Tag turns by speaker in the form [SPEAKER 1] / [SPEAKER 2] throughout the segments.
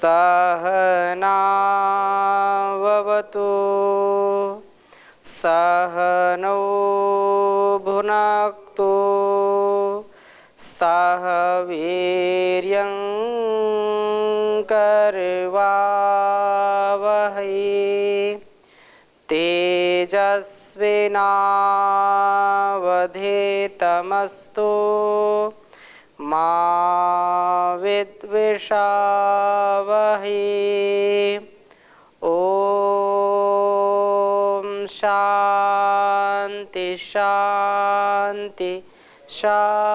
[SPEAKER 1] सहनाववतु सहनौ भुनक्तु सह वीर्यं करवावहै तेजस्विनावधीतमस्तु मा विद्विषावहै। ओम शांति शांति शांति।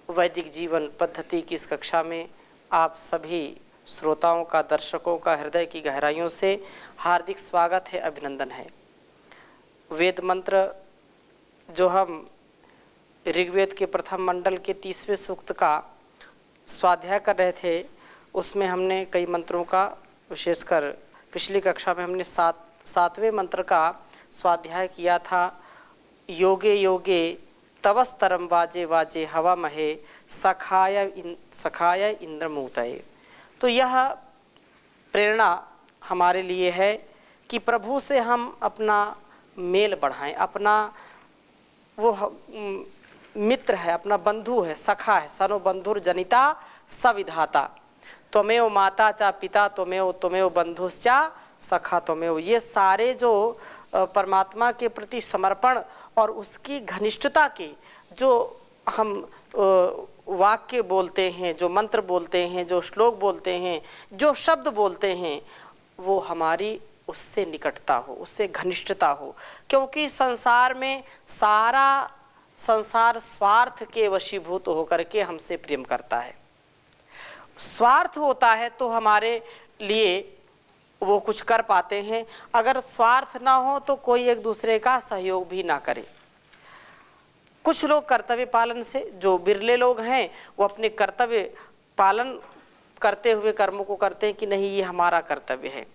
[SPEAKER 1] वैदिक जीवन पद्धति की इस कक्षा में आप सभी श्रोताओं का, दर्शकों का हृदय की गहराइयों से हार्दिक स्वागत है, अभिनंदन है। वेद मंत्र जो हम ऋग्वेद के प्रथम मंडल के 30वें सूक्त का स्वाध्याय कर रहे थे, उसमें हमने कई मंत्रों का, विशेषकर पिछली कक्षा में हमने सातवें मंत्र का स्वाध्याय किया था। योगे योगे तवस्तरम वाजे वाजे हवा महे सखाय इंद्रमूतये। तो यह प्रेरणा हमारे लिए है कि प्रभु से हम अपना मेल बढ़ाएं, अपना वो मित्र है, अपना बंधु है, सखा है। सनो बंधुर जनिता सविधाता, त्वमेव माता चा पिता त्वमेव बंधुश्चा सखा त्वमेव। ये सारे जो परमात्मा के प्रति समर्पण और उसकी घनिष्ठता के जो हम वाक्य बोलते हैं, जो मंत्र बोलते हैं, जो श्लोक बोलते हैं, जो शब्द बोलते हैं, वो हमारी उससे निकटता हो, उससे घनिष्ठता हो। क्योंकि संसार में सारा संसार स्वार्थ के वशीभूत होकर के हमसे प्रेम करता है। स्वार्थ होता है तो हमारे लिए वो कुछ कर पाते हैं, अगर स्वार्थ ना हो तो कोई एक दूसरे का सहयोग भी ना करे। कुछ लोग कर्तव्य पालन से, जो बिरले लोग हैं, वो अपने कर्तव्य पालन करते हुए कर्मों को करते हैं कि नहीं ये हमारा कर्तव्य है।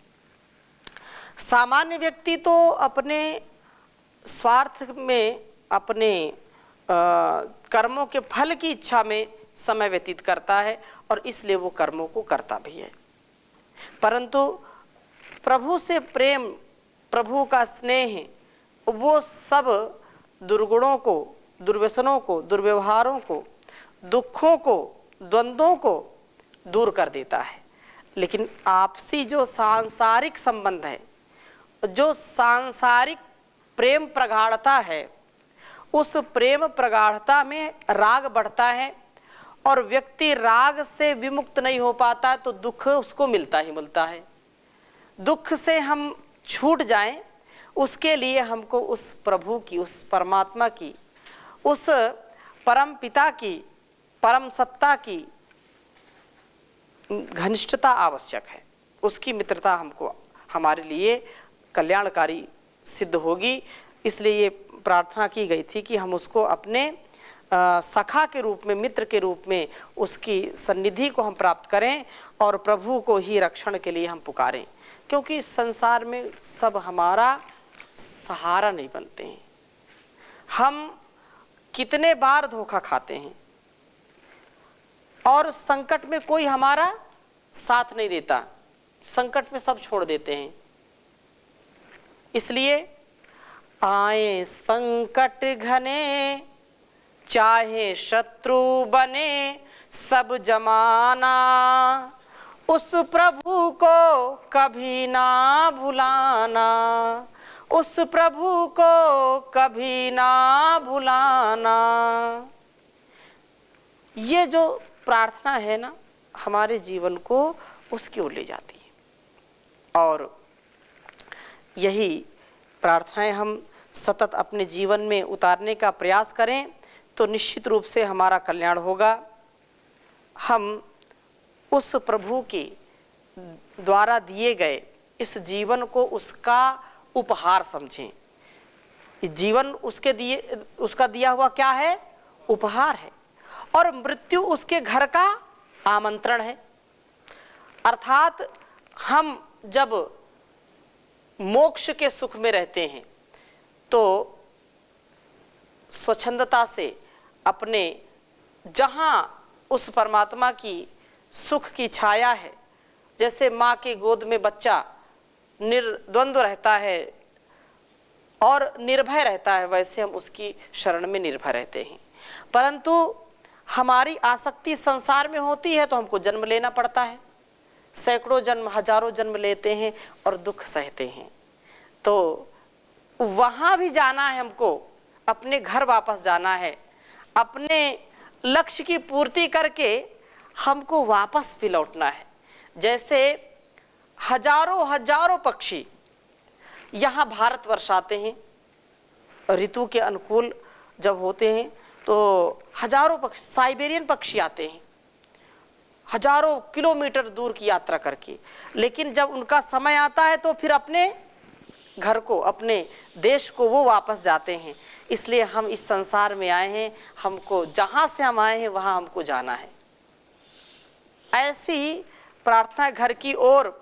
[SPEAKER 1] सामान्य व्यक्ति तो अपने स्वार्थ में, अपने कर्मों के फल की इच्छा में समय व्यतीत करता है और इसलिए वो कर्मों को करता भी है। परंतु प्रभु से प्रेम, प्रभु का स्नेह, वो सब दुर्गुणों को, दुर्व्यसनों को, दुर्व्यवहारों को, दुखों को, द्वंद्वों को दूर कर देता है। लेकिन आपसी जो सांसारिक संबंध है, जो सांसारिक प्रेम प्रगाढ़ता है, उस प्रेम प्रगाढ़ता में राग बढ़ता है और व्यक्ति राग से विमुक्त नहीं हो पाता तो दुख उसको मिलता ही मिलता है। दुख से हम छूट जाएं, उसके लिए हमको उस प्रभु की, उस परमात्मा की, उस परम पिता की, परम सत्ता की घनिष्ठता आवश्यक है। उसकी मित्रता हमको, हमारे लिए कल्याणकारी सिद्ध होगी। इसलिए ये प्रार्थना की गई थी कि हम उसको अपने सखा के रूप में, मित्र के रूप में उसकी सन्निधि को हम प्राप्त करें और प्रभु को ही रक्षण के लिए हम पुकारें। क्योंकि संसार में सब हमारा सहारा नहीं बनते हैं। हम कितने बार धोखा खाते हैं और संकट में कोई हमारा साथ नहीं देता, संकट में सब छोड़ देते हैं। इसलिए आए संकट घने, चाहे शत्रु बने सब जमाना, उस प्रभु को कभी ना भुलाना, उस प्रभु को कभी ना भुलाना। ये जो प्रार्थना है ना, हमारे जीवन को उसकी ओर ले जाती है। और यही प्रार्थनाएं हम सतत अपने जीवन में उतारने का प्रयास करें तो निश्चित रूप से हमारा कल्याण होगा। हम उस प्रभु के द्वारा दिए गए इस जीवन को उसका उपहार समझें। जीवन उसका दिया हुआ क्या है? उपहार है। और मृत्यु उसके घर का आमंत्रण है। अर्थात हम जब मोक्ष के सुख में रहते हैं तो स्वच्छंदता से अपने जहाँ उस परमात्मा की सुख की छाया है, जैसे माँ के गोद में बच्चा निर्द्वंद्व रहता है और निर्भय रहता है, वैसे हम उसकी शरण में निर्भय रहते हैं। परंतु हमारी आसक्ति संसार में होती है तो हमको जन्म लेना पड़ता है, सैकड़ों जन्म, हजारों जन्म लेते हैं और दुख सहते हैं। तो वहाँ भी जाना है हमको, अपने घर वापस जाना है, अपने लक्ष्य की पूर्ति करके हमको वापस भी लौटना है। जैसे हजारों हजारों पक्षी यहाँ भारतवर्ष आते हैं, ऋतु के अनुकूल जब होते हैं तो हजारों पक्षी, साइबेरियन पक्षी आते हैं हजारों किलोमीटर दूर की यात्रा करके, लेकिन जब उनका समय आता है तो फिर अपने घर को, अपने देश को वो वापस जाते हैं। इसलिए हम इस संसार में आए हैं, हमको जहाँ से हम आए हैं वहाँ हमको जाना है। ऐसी प्रार्थना घर की ओर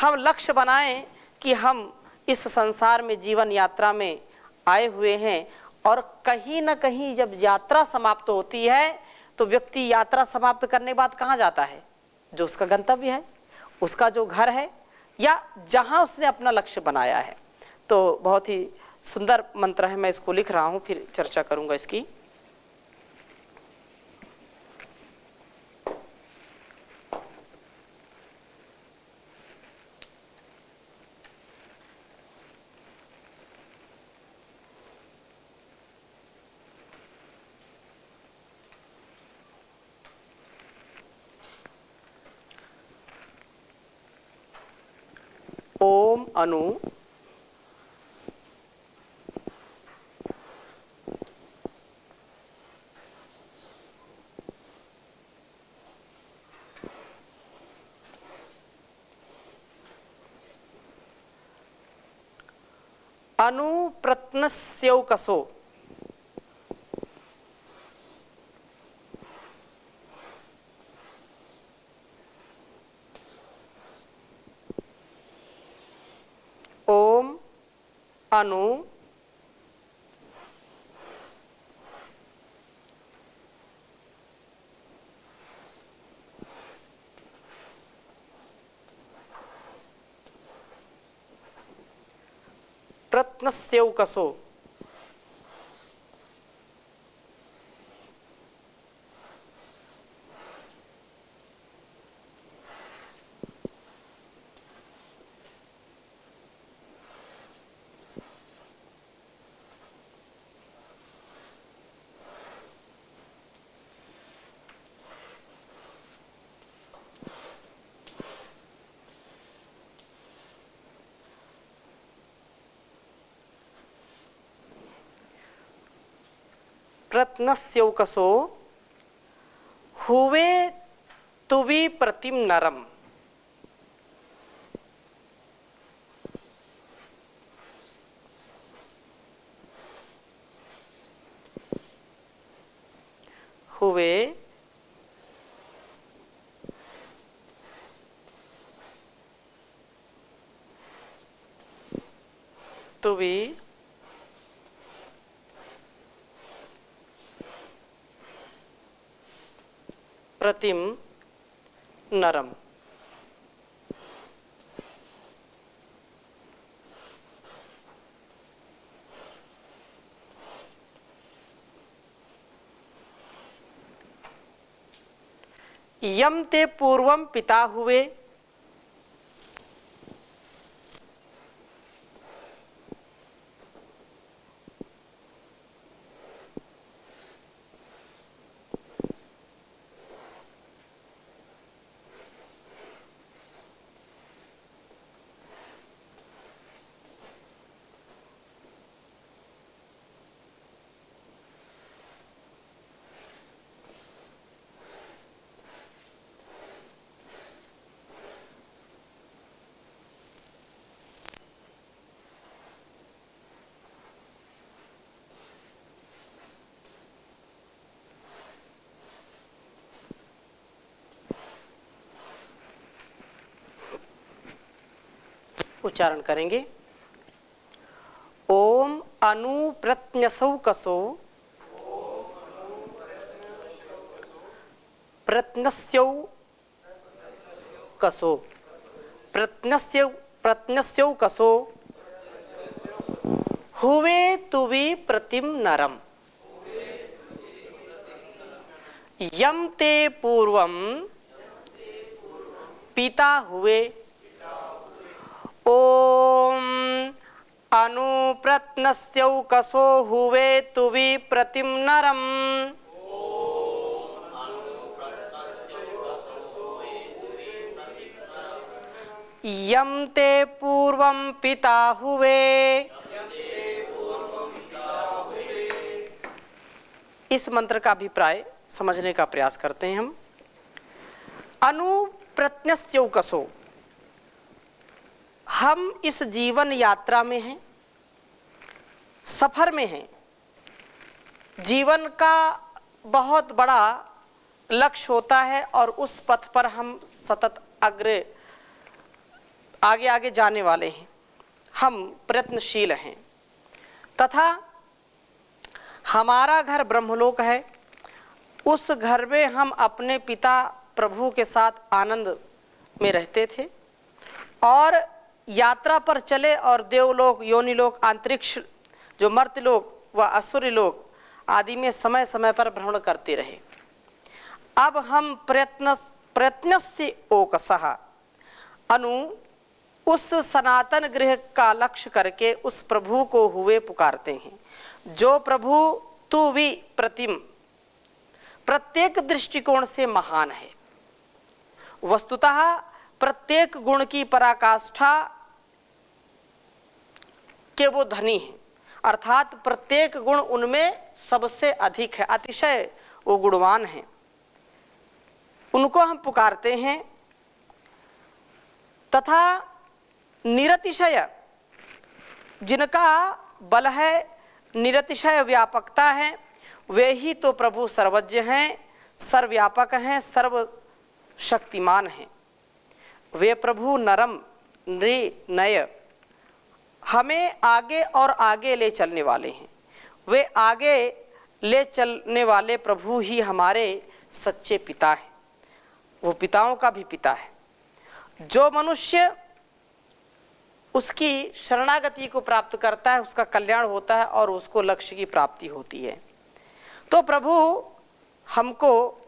[SPEAKER 1] हम लक्ष्य बनाएं कि हम इस संसार में जीवन यात्रा में आए हुए हैं, और कहीं ना कहीं जब यात्रा समाप्त होती है तो व्यक्ति यात्रा समाप्त करने के बाद कहाँ जाता है? जो उसका गंतव्य है, उसका जो घर है, या जहाँ उसने अपना लक्ष्य बनाया है। तो बहुत ही सुंदर मंत्र है, मैं इसको लिख रहा हूँ, फिर चर्चा करूँगा इसकी। ओम अनु अनुप्रत्नस्यौकसो ओम अनु प्रत्नस्यौकसो प्रत्नस्यौकसो हुवे तुवि प्रतिम नरम। हुवे तुवि प्रतिम नरम। यम ते पूर्वम पिता हुए उच्चारण करेंगे। ओम अनुप्रत्नसौकसो प्रत्नस्त्यौ कसो, प्रत्नस्त्यौ कसो, हुवे तुवि प्रतिम नरम, यम ते पूर्वम पिता हुए, ओम अनुप्रत्नस्त्यौ कसो हुवे तुवि प्रतिम नरम, यम ते पूर्वम पिता हुए। इस मंत्र का अभिप्राय समझने का प्रयास करते हैं हम। अनुप्रत्नस्त्यौ कसो, हम इस जीवन यात्रा में हैं, सफर में हैं। जीवन का बहुत बड़ा लक्ष्य होता है और उस पथ पर हम सतत आगे आगे जाने वाले हैं। हम प्रयत्नशील हैं तथा हमारा घर ब्रह्मलोक है। उस घर में हम अपने पिता प्रभु के साथ आनंद में रहते थे और यात्रा पर चले और देवलोक, योनिलोक, अंतरिक्ष, जो मर्त्यलोक व असुरी लोक आदि में समय समय पर भ्रमण करते रहे। अब हम प्रयत्नस्य ओकसः अनु उस सनातन गृह का लक्ष्य करके उस प्रभु को हुए पुकारते हैं, जो प्रभु तू भी प्रतिम प्रत्येक दृष्टिकोण से महान है। वस्तुतः प्रत्येक गुण की पराकाष्ठा के वो धनी है, अर्थात प्रत्येक गुण उनमें सबसे अधिक है, अतिशय वो गुणवान है। उनको हम पुकारते हैं तथा निरतिशय, जिनका बल है, निरतिशय व्यापकता है, वे ही तो प्रभु सर्वज्ञ हैं, सर्वव्यापक हैं, सर्वशक्तिमान हैं। वे प्रभु नरम नृनय हमें आगे और आगे ले चलने वाले हैं। वे आगे ले चलने वाले प्रभु ही हमारे सच्चे पिता हैं। वो पिताओं का भी पिता है। जो मनुष्य उसकी शरणागति को प्राप्त करता है, उसका कल्याण होता है और उसको लक्ष्य की प्राप्ति होती है। तो प्रभु हमको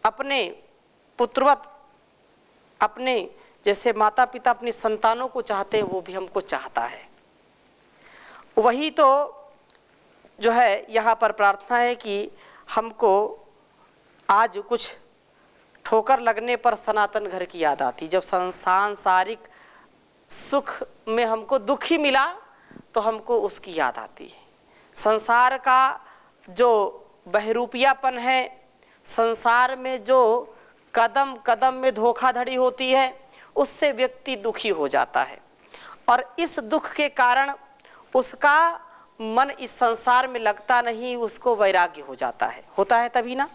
[SPEAKER 1] अपने पुत्रवत, अपने जैसे माता पिता अपनी संतानों को चाहते हैं, वो भी हमको चाहता है। वही तो जो है यहाँ पर प्रार्थना है कि हमको आज कुछ ठोकर लगने पर सनातन घर की याद आती। जब सांसारिक सुख में हमको दुख ही मिला तो हमको उसकी याद आती है। संसार का जो बहरूपियापन है, संसार में जो कदम कदम में धोखाधड़ी होती है, उससे व्यक्ति दुखी हो जाता है और इस दुख के कारण उसका मन इस संसार में लगता नहीं, उसको वैराग्य हो जाता है। होता है तभी ना।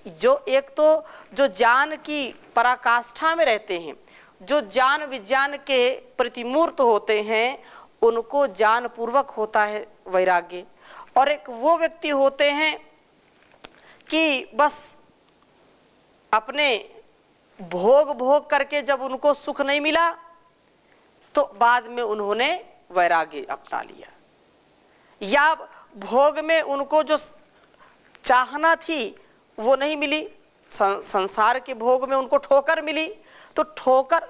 [SPEAKER 1] जो एक तो जो ज्ञान की पराकाष्ठा में रहते हैं, जो ज्ञान विज्ञान के प्रतिमूर्त होते हैं, उनको ज्ञान पूर्वक होता है वैराग्य। और एक वो व्यक्ति होते हैं कि बस अपने भोग करके जब उनको सुख नहीं मिला तो बाद में उन्होंने वैराग्य अपना लिया, या भोग में उनको जो चाहना थी वो नहीं मिली, संसार के भोग में उनको ठोकर मिली, तो ठोकर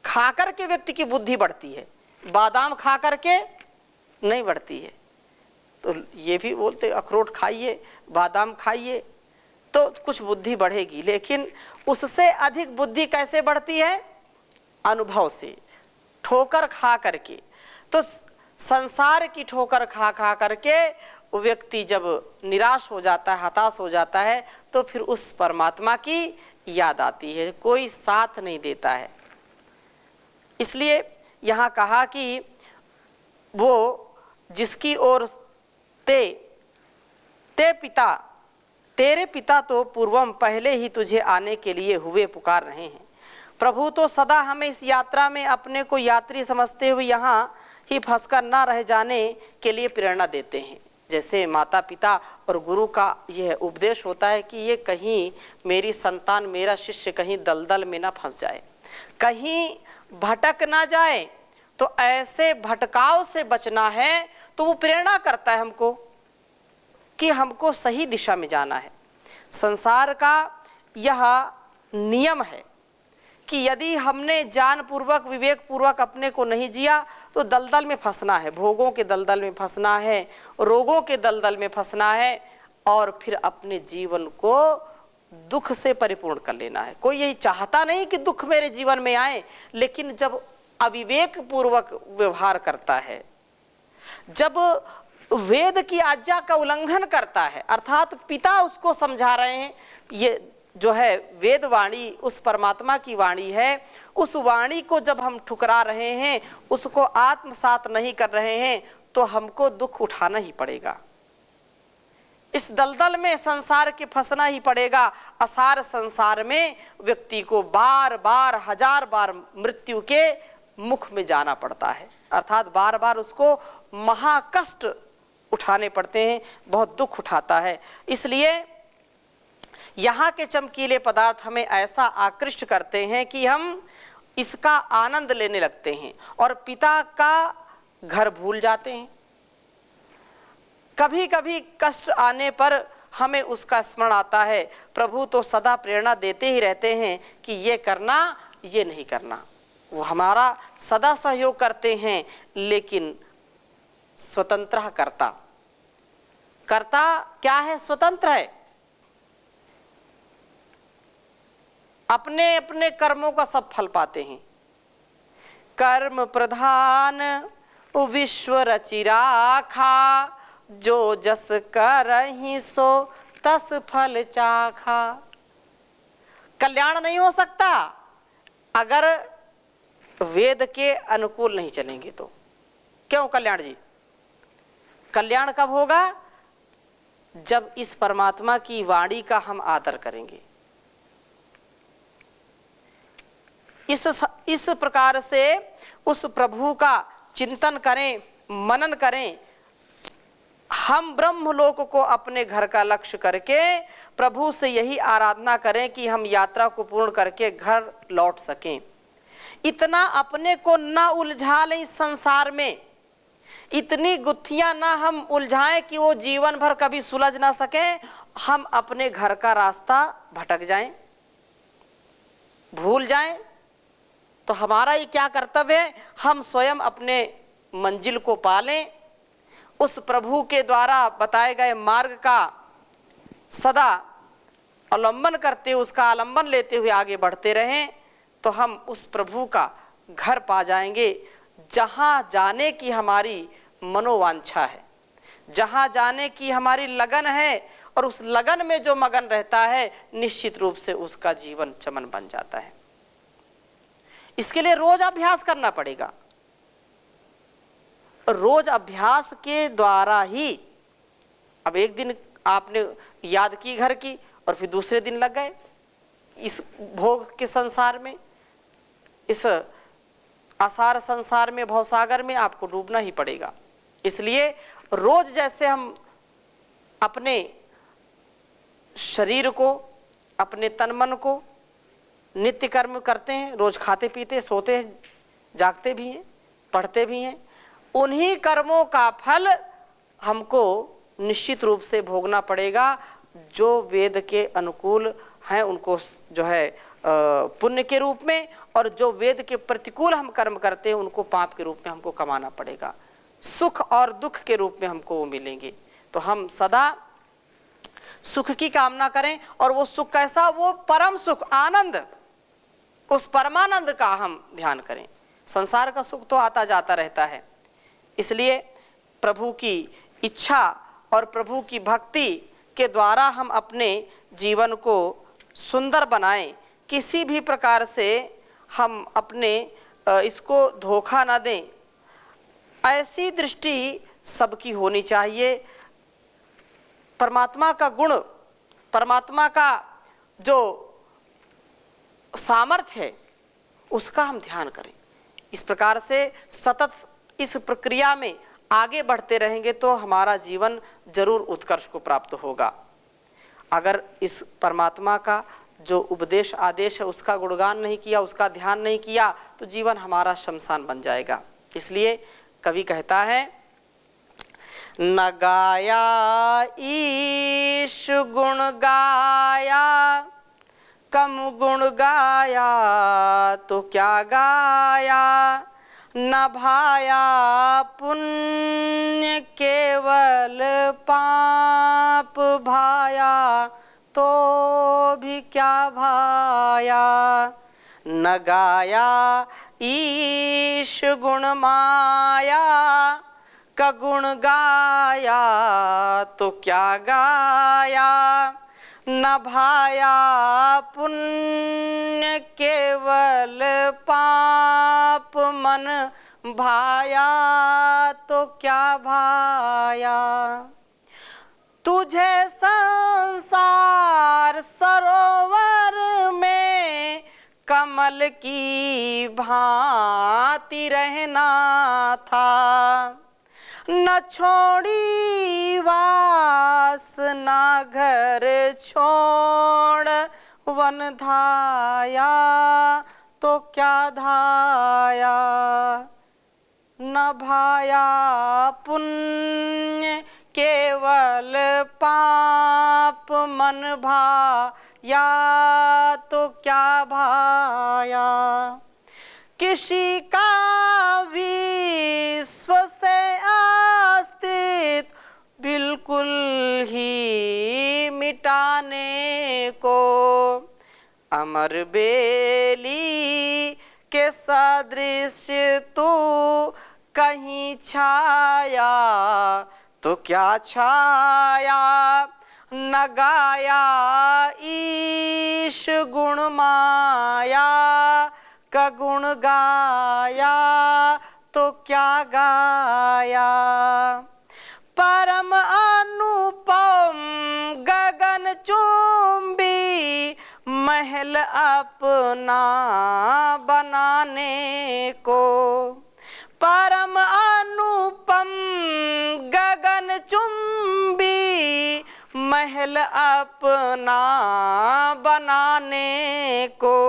[SPEAKER 1] खाकर के व्यक्ति की बुद्धि बढ़ती है, बादाम खा करके नहीं बढ़ती है। तो ये भी बोलते अखरोट खाइए, बादाम खाइए तो कुछ बुद्धि बढ़ेगी, लेकिन उससे अधिक बुद्धि कैसे बढ़ती है? अनुभव से, ठोकर खा करके। तो संसार की ठोकर खा करके वो व्यक्ति जब निराश हो जाता है, हताश हो जाता है, तो फिर उस परमात्मा की याद आती है, कोई साथ नहीं देता है। इसलिए यहाँ कहा कि वो जिसकी ओर तेरे पिता तो पूर्वम पहले ही तुझे आने के लिए हुए पुकार रहे हैं। प्रभु तो सदा हमें इस यात्रा में अपने को यात्री समझते हुए यहाँ ही फंसकर ना रह जाने के लिए प्रेरणा देते हैं। जैसे माता पिता और गुरु का यह उपदेश होता है कि ये कहीं मेरी संतान, मेरा शिष्य कहीं दलदल में ना फंस जाए, कहीं भटक ना जाए, तो ऐसे भटकाव से बचना है। तो वो प्रेरणा करता है हमको कि हमको सही दिशा में जाना है। संसार का यह नियम है कि यदि हमने जानपूर्वक, विवेकपूर्वक अपने को नहीं जिया तो दलदल में फंसना है, भोगों के दलदल में फंसना है, रोगों के दलदल में फंसना है, और फिर अपने जीवन को दुख से परिपूर्ण कर लेना है। कोई यही चाहता नहीं कि दुख मेरे जीवन में आए, लेकिन जब अविवेकपूर्वक व्यवहार करता है, जब वेद की आज्ञा का उल्लंघन करता है, अर्थात पिता उसको समझा रहे हैं, ये जो है वेद वाणी उस परमात्मा की वाणी है, उस वाणी को जब हम ठुकरा रहे हैं, उसको आत्मसात नहीं कर रहे हैं, तो हमको दुख उठाना ही पड़ेगा। इस दलदल में संसार के फंसना ही पड़ेगा। असार संसार में व्यक्ति को बार बार, हजार बार मृत्यु के मुख में जाना पड़ता है, अर्थात बार बार उसको महाकष्ट उठाने पड़ते हैं, बहुत दुख उठाता है। इसलिए यहाँ के चमकीले पदार्थ हमें ऐसा आकृष्ट करते हैं कि हम इसका आनंद लेने लगते हैं और पिता का घर भूल जाते हैं। कभी कभी कष्ट आने पर हमें उसका स्मरण आता है। प्रभु तो सदा प्रेरणा देते ही रहते हैं कि ये करना, ये नहीं करना। वो हमारा सदा सहयोग करते हैं, लेकिन स्वतंत्र करता, कर्ता क्या है? स्वतंत्र है। अपने अपने कर्मों का सब फल पाते हैं। कर्म प्रधान विश्व रचि राखा, जो जस करहि सो तस फल चाखा। कल्याण नहीं हो सकता अगर वेद के अनुकूल नहीं चलेंगे तो। क्यों कल्याण जी? कल्याण कब होगा? जब इस परमात्मा की वाणी का हम आदर करेंगे। इस प्रकार से उस प्रभु का चिंतन करें, मनन करें। हम ब्रह्मलोक को अपने घर का लक्ष्य करके प्रभु से यही आराधना करें कि हम यात्रा को पूर्ण करके घर लौट सकें। इतना अपने को न उलझा लें इस संसार में, इतनी गुत्थियां ना हम उलझाएं कि वो जीवन भर कभी सुलझ ना सकें, हम अपने घर का रास्ता भटक जाएं, भूल जाएं। तो हमारा ये क्या कर्तव्य है? हम स्वयं अपने मंजिल को पालें, उस प्रभु के द्वारा बताए गए मार्ग का सदा अवलंबन करते, उसका आलंबन लेते हुए आगे बढ़ते रहें, तो हम उस प्रभु का घर पा जाएंगे जहाँ जाने की हमारी मनोवांछा है, जहाँ जाने की हमारी लगन है। और उस लगन में जो मगन रहता है, निश्चित रूप से उसका जीवन चमन बन जाता है। इसके लिए रोज अभ्यास करना पड़ेगा। रोज अभ्यास के द्वारा ही, अब एक दिन आपने याद की घर की और फिर दूसरे दिन लग गए इस भोग के संसार में, इस आसार संसार में, भवसागर में आपको डूबना ही पड़ेगा। इसलिए रोज जैसे हम अपने शरीर को, अपने तन मन को नित्य कर्म करते हैं, रोज खाते पीते सोते हैं, जागते भी हैं, पढ़ते भी हैं, उन्हीं कर्मों का फल हमको निश्चित रूप से भोगना पड़ेगा। जो वेद के अनुकूल हैं उनको जो है पुण्य के रूप में, और जो वेद के प्रतिकूल हम कर्म करते हैं उनको पाप के रूप में हमको कमाना पड़ेगा। सुख और दुख के रूप में हमको वो मिलेंगे। तो हम सदा सुख की कामना करें, और वो सुख कैसा? वो परम सुख, आनंद, उस परमानंद का हम ध्यान करें। संसार का सुख तो आता जाता रहता है, इसलिए प्रभु की इच्छा और प्रभु की भक्ति के द्वारा हम अपने जीवन को सुंदर बनाएं। किसी भी प्रकार से हम अपने इसको धोखा ना दें। ऐसी दृष्टि सबकी होनी चाहिए। परमात्मा का गुण, परमात्मा का जो सामर्थ्य है, उसका हम ध्यान करें। इस प्रकार से सतत इस प्रक्रिया में आगे बढ़ते रहेंगे तो हमारा जीवन जरूर उत्कर्ष को प्राप्त होगा। अगर इस परमात्मा का जो उपदेश आदेश है उसका गुणगान नहीं किया, उसका ध्यान नहीं किया, तो जीवन हमारा शमशान बन जाएगा। इसलिए कवि कहता है, न गाया ईश गुण गाया, कम गुण गाया तो क्या गाया, न भाया पुण्य केवल पाप भाया तो भी क्या भाया, न गाया ईश गुण माया, कगुण गाया तो क्या गाया, न भाया पुण्य केवल पाप मन भाया तो क्या भाया। तुझे संसार सरोवर में कमल की भांति रहना था, न छोड़ी वासना घर छोड़ वन धाया तो क्या धाया, न भाया पुण्य केवल पाप मन भाया तो क्या भाया। किसी का विश्व से अस्तित्व बिल्कुल ही मिटाने को, अमर बेली के सदृश तू कहीं छाया तो क्या छाया, न गाया ईश गुण माया, कगुण गाया तो क्या गाया। परम अनुपम गगन चुंबी महल अपना बनाने को, परम अनुपम गगन चुंबी महल अपना बनाने को,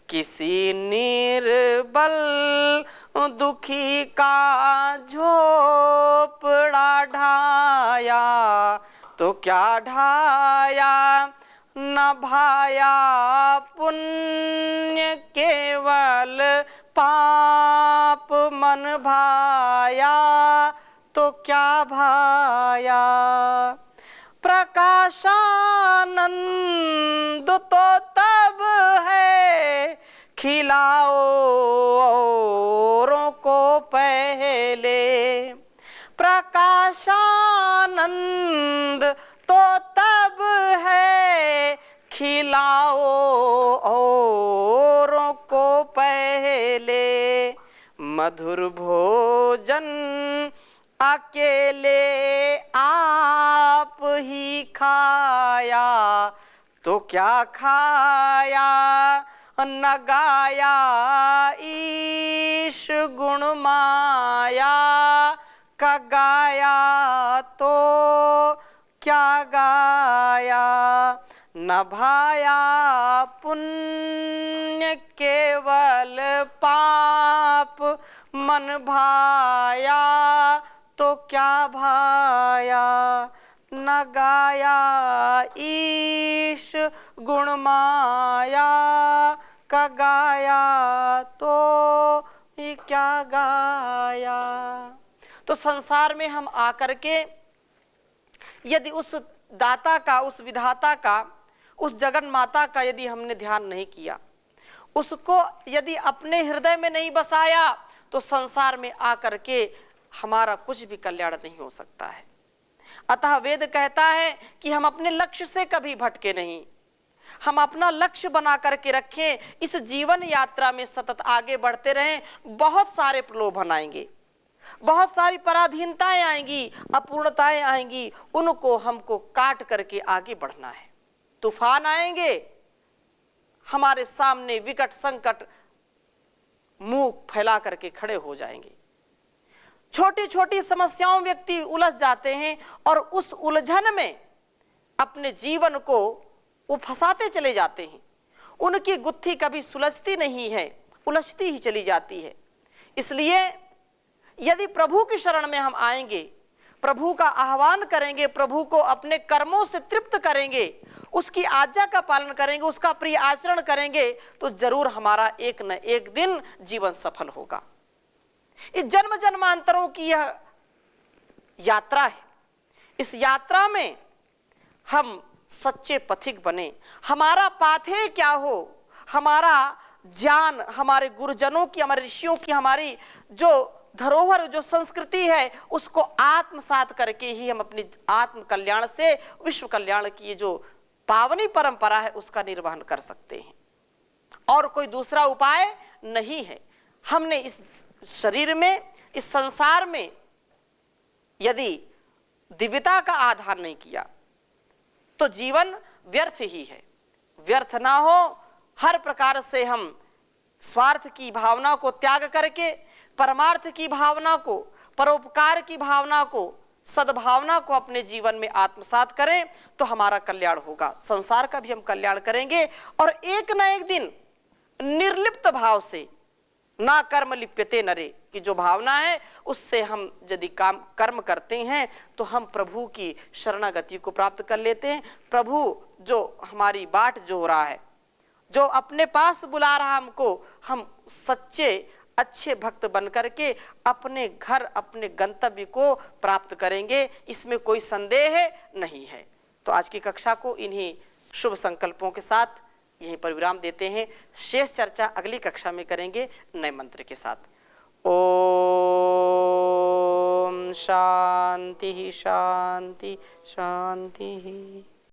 [SPEAKER 1] किसी निर्बल दुखी का झोपड़ा ढाया तो क्या ढाया, न भाया पुण्य केवल पाप मन भाया तो क्या भाया। प्रकाशानंद तो तब है खिलाओ औरों को पहले, प्रकाशानंद तो तब है खिलाओ औरों को पहले, मधुर भोजन अकेले आप ही खाया तो क्या खाया, न गाया ईश गुण माया, का गाया तो क्या गाया, न भाया पुण्य केवल पाप मन भाया तो क्या भाया, न गाया ईश गुण माया, का गाया तो ये क्या गाया। तो संसार में हम आकर के यदि उस दाता का, उस विधाता का, उस जगन माता का यदि हमने ध्यान नहीं किया, उसको यदि अपने हृदय में नहीं बसाया, तो संसार में आकर के हमारा कुछ भी कल्याण नहीं हो सकता है। अतः वेद कहता है कि हम अपने लक्ष्य से कभी भटके नहीं, हम अपना लक्ष्य बना करके रखें, इस जीवन यात्रा में सतत आगे बढ़ते रहें। बहुत सारे प्रलोभन आएंगे, बहुत सारी पराधीनताएं आएंगी, अपूर्णताएं आएंगी, उनको हमको काट करके आगे बढ़ना है। तूफान आएंगे, हमारे सामने विकट संकट मुंह फैला करके खड़े हो जाएंगे। छोटी छोटी समस्याओं व्यक्ति उलझ जाते हैं और उस उलझन में अपने जीवन को वो फंसाते चले जाते हैं। उनकी गुत्थी कभी सुलझती नहीं है, उलझती ही चली जाती है। इसलिए यदि प्रभु की शरण में हम आएंगे, प्रभु का आह्वान करेंगे, प्रभु को अपने कर्मों से तृप्त करेंगे, उसकी आज्ञा का पालन करेंगे, उसका प्रिय आचरण करेंगे, तो जरूर हमारा एक न एक दिन जीवन सफल होगा। इस जन्म जन्मांतरों की यह यात्रा है। इस यात्रा में हम सच्चे पथिक बने। हमारा पाथेय क्या हो, हमारा ज्ञान, हमारे गुरुजनों की, हमारे ऋषियों की, हमारी जो धरोहर, जो संस्कृति है, उसको आत्मसात करके ही हम अपनी आत्म कल्याण से विश्व कल्याण की जो पावनी परंपरा है उसका निर्वहन कर सकते हैं। और कोई दूसरा उपाय नहीं है। हमने इस शरीर में, इस संसार में यदि दिव्यता का आधार नहीं किया तो जीवन व्यर्थ ही है। व्यर्थ ना हो, हर प्रकार से हम स्वार्थ की भावना को त्याग करके परमार्थ की भावना को, परोपकार की भावना को, सद्भावना को अपने जीवन में आत्मसात करें तो हमारा कल्याण होगा। संसार का भी हम कल्याण करेंगे और एक न एक दिन निर्लिप्त भाव से, ना कर्म लिप्यते नरे की जो भावना है, उससे हम यदि कर्म करते हैं तो हम प्रभु की शरणागति को प्राप्त कर लेते हैं। प्रभु जो हमारी बाट जो रहा है, जो अपने पास बुला रहा हमको, हम सच्चे अच्छे भक्त बन करके अपने घर, अपने गंतव्य को प्राप्त करेंगे, इसमें कोई संदेह नहीं है। तो आज की कक्षा को इन्हीं शुभ संकल्पों के साथ यहीं पर विराम देते हैं। शेष चर्चा अगली कक्षा में करेंगे नए मंत्र के साथ। ओम शांति शांति शांति।